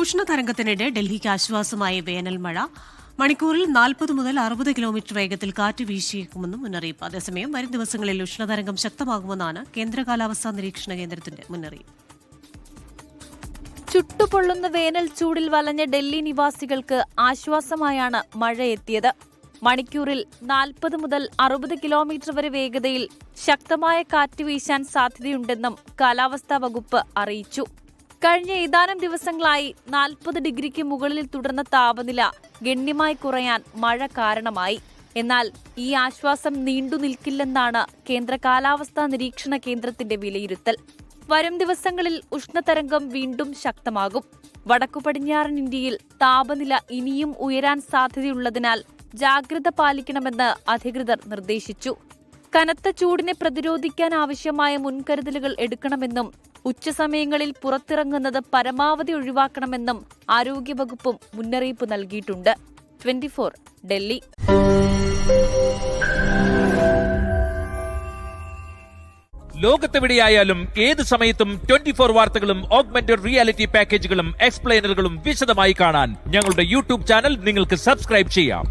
ഉഷ്ണതരംഗത്തിനിടെ ഡൽഹിക്ക് ആശ്വാസമായ വേനൽ മഴ. മണിക്കൂറിൽ 40 മുതൽ 60 കിലോമീറ്റർ വേഗത്തിൽ കാറ്റ് വീശിയേക്കുമെന്നും മുന്നറിയിപ്പ്. അതേസമയം വരും ദിവസങ്ങളിൽ ഉഷ്ണതരംഗം ശക്തമാകുമെന്നാണ് കേന്ദ്ര കാലാവസ്ഥാ നിരീക്ഷണ കേന്ദ്രത്തിന്റെ മുന്നറിയിപ്പ്. ചുട്ടുപൊള്ളുന്ന വേനൽ ചൂടിൽ വലഞ്ഞ ഡൽഹി നിവാസികൾക്ക് ആശ്വാസമായാണ് മഴ എത്തിയത്. മണിക്കൂറിൽ 40 മുതൽ 60 കിലോമീറ്റർ വരെ വേഗതയിൽ ശക്തമായ കാറ്റ് വീശാൻ സാധ്യതയുണ്ടെന്നും കാലാവസ്ഥാ വകുപ്പ് അറിയിച്ചു. കഴിഞ്ഞ ഏതാനും ദിവസങ്ങളായി 40 ഡിഗ്രിക്ക് മുകളിൽ തുടർന്ന താപനില ഗണ്യമായി കുറയാൻ മഴ കാരണമായി. എന്നാൽ ഈ ആശ്വാസം നീണ്ടു നിൽക്കില്ലെന്നാണ് കേന്ദ്ര കാലാവസ്ഥാ നിരീക്ഷണ കേന്ദ്രത്തിന്റെ വിലയിരുത്തൽ. വരും ദിവസങ്ങളിൽ ഉഷ്ണതരംഗം വീണ്ടും ശക്തമാകും. വടക്കു പടിഞ്ഞാറൻ ഇന്ത്യയിൽ താപനില ഇനിയും ഉയരാൻ സാധ്യതയുള്ളതിനാൽ ജാഗ്രത പാലിക്കണമെന്ന് അധികൃതർ നിർദ്ദേശിച്ചു. കനത്ത ചൂടിനെ പ്രതിരോധിക്കാൻ ആവശ്യമായ മുൻകരുതലുകൾ എടുക്കണമെന്നും ഉച്ചസമയങ്ങളിൽ പുറത്തിറങ്ങുന്നത് പരമാവധി ഒഴിവാക്കണമെന്നും ആരോഗ്യവകുപ്പും മുന്നറിയിപ്പ് നൽകിയിട്ടുണ്ട്. 24 ഡൽഹി. ലോകത്തെവിടെയായാലും ഏത് സമയത്തും 24 വാർത്തകളും ഓഗ്മെന്റഡ് റിയാലിറ്റി പാക്കേജുകളും എക്സ്പ്ലെയിനറുകളും വിശദമായി കാണാൻ ഞങ്ങളുടെ യൂട്യൂബ് ചാനൽ നിങ്ങൾക്ക് സബ്സ്ക്രൈബ് ചെയ്യാം.